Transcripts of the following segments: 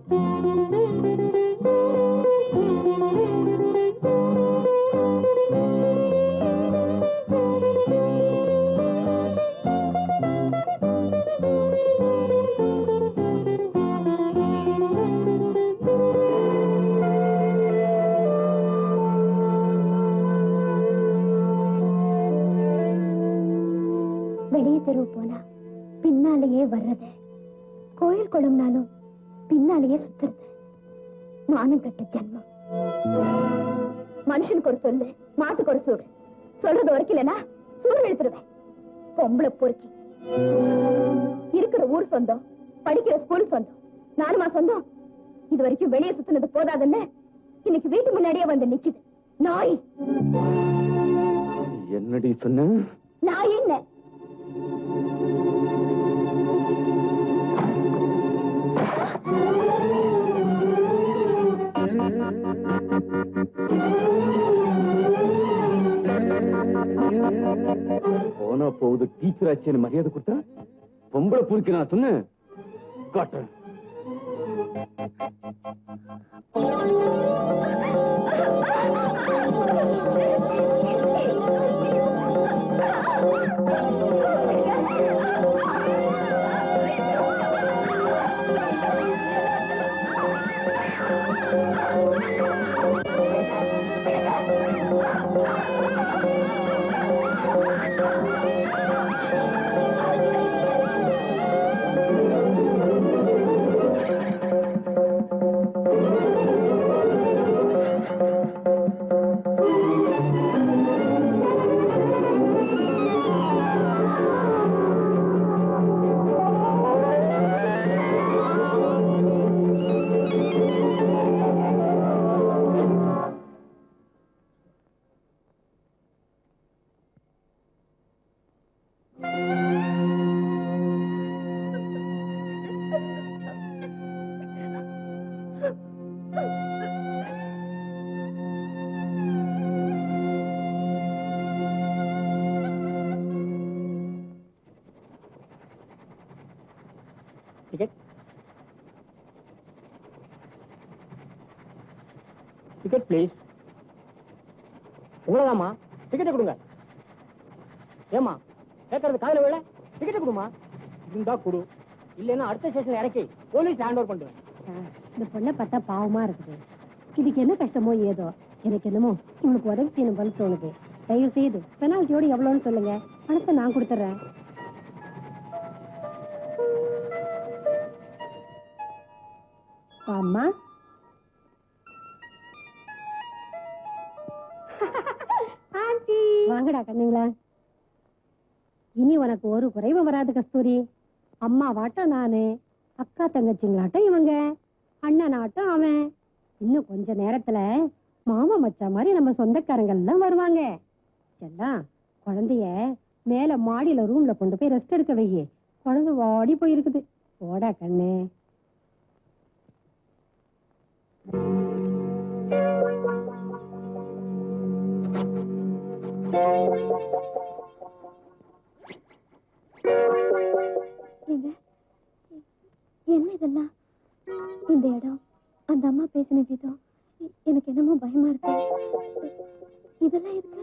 வெளியே தெருவு போனா பின்னாலேயே வர்றது, கோயில் குளம்னாலும் பின்னாலேயே சுத்துறது. மானம் கட்ட ஜன்மம். மனுஷனுக்கு ஒரு சொல்லு, மாட்டுக்கு ஒரு சூடு. சொல்றது உரைக்கலனா சூடு எழுத்துருவேன். பொம்பளை பொறுக்கி. இருக்கிற ஊர் சொந்தம், படிக்கிற ஸ்கூல் சொந்தம், 4 மாசம் சொந்தம். இது வரைக்கும் வெளியே சுத்தினது போதாதுன்னு இன்னைக்கு வீட்டு முன்னாடியே வந்து நிக்குது. நாய். என்னடி சொன்ன? நாய் என்ன? போனா போகுது டீச்சர் ஆச்சு மரியாதை கொடுத்தா பொம்பளை பூரிக்க நான் சொன்னேன். காட்டுறேன். Ticket please. உங்களதாம்மா, டிக்கெட்டை கொடுங்க. ஏமா கேட்கறது காதல விழ? டிக்கெட்டை கொடுமா. இருந்தா கொடு, இல்லைன்னா அடுத்த ஸ்டேஷன்ல இறக்கி போலீஸ் ஹேண்ட் ஓவர் பண்ணுவேன். இந்த பொண்ணை பார்த்தா பாவமா இருக்குது. இதுக்கு என்ன கஷ்டமோ ஏதோ, எனக்கு என்னமோ உங்களுக்கு உதவி செய்யணும் போல தோணுது. தயவு செய்து பெனால்ட்டியோடு எவ்வளோன்னு சொல்லுங்க, பணத்தை நான் கொடுத்துட்றேன். அம்மா வாங்கடா கண்ணுங்களா. இனி உனக்கு ஒரு குறைவும் வராது கஸ்தூரி. அம்மா வாட்டம் நானு, அக்கா தங்கச்சிங்களாட்டம் இவங்க, அண்ணனாட்டம் அவன். இன்னும் கொஞ்ச நேரத்துல மாமா மச்சா மாதிரி நம்ம சொந்தக்காரங்க எல்லாம் வருவாங்க. எல்லாம் குழந்தைய மேல மாடியில ரூம்ல கொண்டு போய் ரெஸ்ட் எடுக்க வையே. குழந்தை வாடி போயிருக்குது. போடா கண்ணு. என்ன இதெல்லாம்? இந்த இடம், அந்த அம்மா பேசின விதம் எனக்கு என்னமோ பயமா இருக்கு. இதெல்லாம் இருக்கு.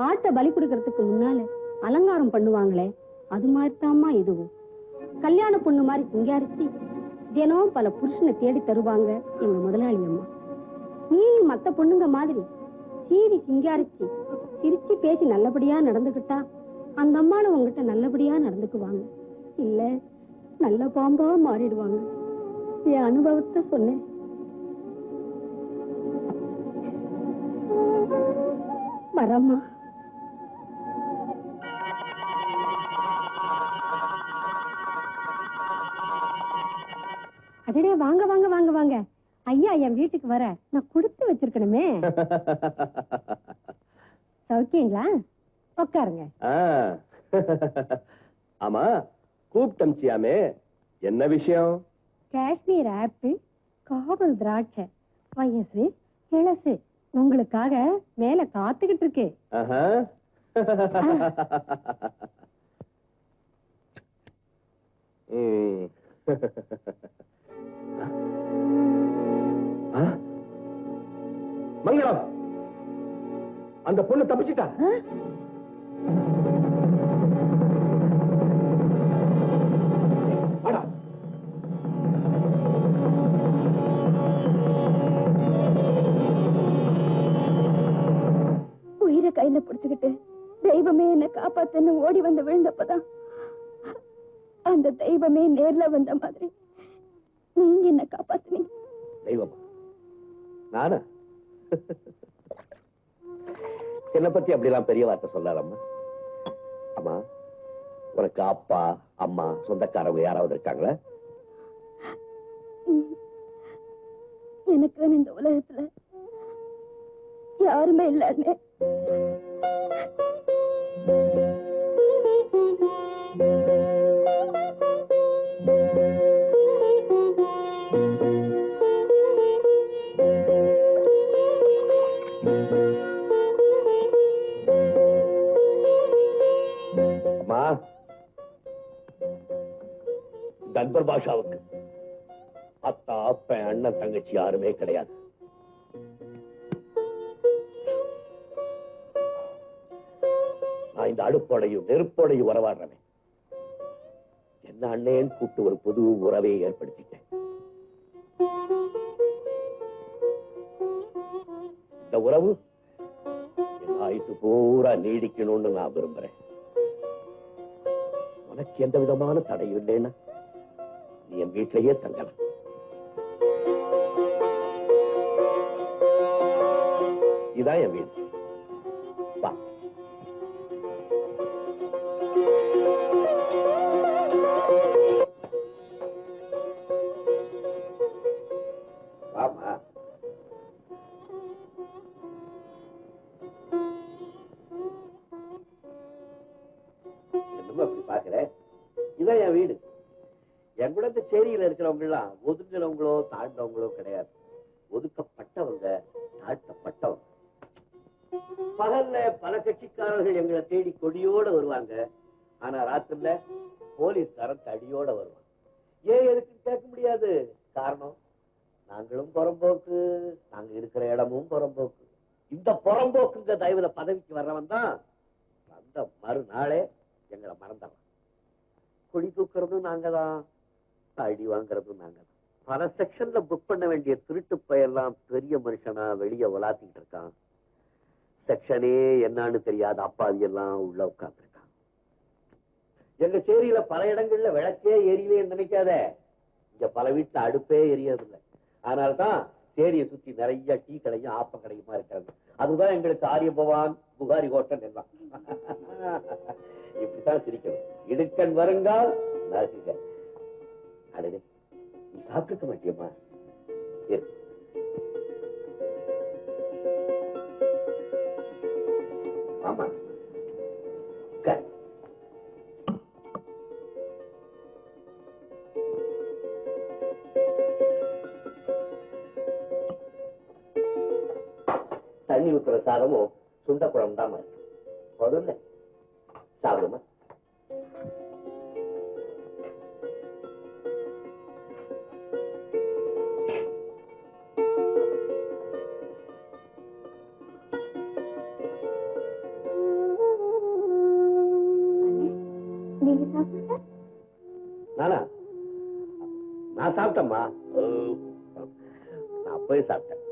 ஆட்டை பலி கொடுக்கறதுக்கு முன்னால அலங்காரம் பண்ணுவாங்களே, அது மாதிரி தாம்மா இதுவும். கல்யாண பொண்ணு மாதிரி சிங்காரிச்சு தினம் பல புருஷனை தேடி தருவாங்க எங்க முதலாளி அம்மா. நீ மத்த பொண்ணுங்க மாதிரி சீரி சிங்காரிச்சு சிரிச்சு பேசி நல்லபடியா நடந்துகிட்டா அந்த அம்மாவை உங்ககிட்ட நல்லபடியா நடந்துக்குவாங்க. இல்ல நல்ல பாம்பா மாறிடுவாங்க. என் அனுபவத்தை சொன்னேன். வரம்மா. அடடே வாங்க வாங்க வாங்க வாங்க. ஐயா என் வீட்டுக்கு வர நான் கொடுத்து வச்சிருக்கணுமே. சௌக்கியங்களா? உட்காருங்க. ஆமா, கூப்பிட்டம்ச்சியாமே, என்ன விஷயம்? காஷ்மீர் ஆப்பிள், காவல் திராட்சை, வயசு இளசு உங்களுக்காக மேல காத்துக்கிட்டு இருக்கு. மங்களம், அந்த பொண்ணு தப்பிச்சிட்டா. உயிரை கையில புடிச்சுக்கிட்டு தெய்வமே என்ன காப்பாத்துன்னு ஓடி வந்து விழுந்தப்பதான் அந்த தெய்வமே நேர்ல வந்த மாதிரி நீங்க என்ன காப்பாத்துனீங்க. தெய்வமா? நானா? என்னை பத்தி அப்படிலாம் பெரிய வார்த்தை சொல்லாதம்மா. அம்மா, உனக்கு அப்பா அம்மா சொந்தக்காரங்க யாராவது இருக்காங்களா? எனக்கு இந்த உலகத்துல யாருமே இல்லன்னு. அம்மா, அக்பர் பாஷாவுக்கு அத்தா அப்பன் அண்ணன் தங்கச்சி யாருமே கிடையாது. நான் இந்த அடுப்போடையும் நெருப்போடையும் உறவாடுறேன். என்ன அண்ணேன்னு கூப்பிட்டு ஒரு புது உறவை ஏற்படுத்திட்டேன். இந்த உறவு என் ஆயுசு பூரா நீடிக்கணும்னு நான் விரும்புறேன். உனக்கு எந்த விதமான தடையும் இல்லைன்னா நீ என் வீட்டிலேயே தங்கலாம். இதான் என் வீடு. வா. வாமா. என்னமா அப்படி பாக்குற? இதான் என் வீடு. என் கூட இந்த சேரியில இருக்கிறவங்க எல்லாம் ஒதுங்குறவங்களோ தாழ்ந்தவங்களோ கிடையாது. ஒதுக்கப்பட்டவங்க, தாழ்த்தப்பட்டவங்க. பகல்ல பல கட்சிக்காரர்கள் எங்களை தேடி கொடியோட வருவாங்க. ஆனா ராத்திரில போலீஸ்காரன் தடியோட வருவாங்க. ஏன் எதுக்குன்னு கேட்க முடியாது. காரணம், நாங்களும் புறம்போக்கு, நாங்க இருக்கிற இடமும் புறம்போக்கு. இந்த புறம்போக்குங்க தயவுல பதவிக்கு வர்றவன் தான் அந்த மறுநாளே எங்களை மறந்துடுறான். கொடி தூக்குறதும் நாங்க தான், அடி வாங்குறதும் நாங்க தான். பல செக்ஷன்ல புக் பண்ண வேண்டிய திருட்டு பையெல்லாம் பெரிய மனுஷனா வெளியே விளாத்திக்கிட்டு இருக்கான். செக்ஷனே என்னன்னு தெரியாத அப்பாவி எல்லாம் உள்ள உட்கார்ந்துருக்கான். எங்க சேரியில பல இடங்கள்ல விளக்கே எரியலே நினைக்காத. இங்க பல வீட்டுல அடுப்பே எரியதில்லை. அதனால்தான் சேரியை சுத்தி நிறைய டீ கடையும் ஆப்ப கடையுமா இருக்காங்க. அதுதான் எங்களுக்கு ஆரிய பவான் புகாரி ஹோட்டல் எல்லாம். இப்படித்தான் சிரிக்கணும். இடுக்கன் வருங்கால் நசுக. அடடே, நீ சாப்பிட்டுக்க மாட்டியம்மா? ஆமா, தண்ணி ஊத்துற சாதமும் சுண்ட குழம்பு தான் இருக்கு. போதும் சாப்பிடுமா? நீங்க சாப்பிட்டா? நானா? நான் சாப்பிட்டேம்மா. நான் போய் சாப்பிட்டேன்.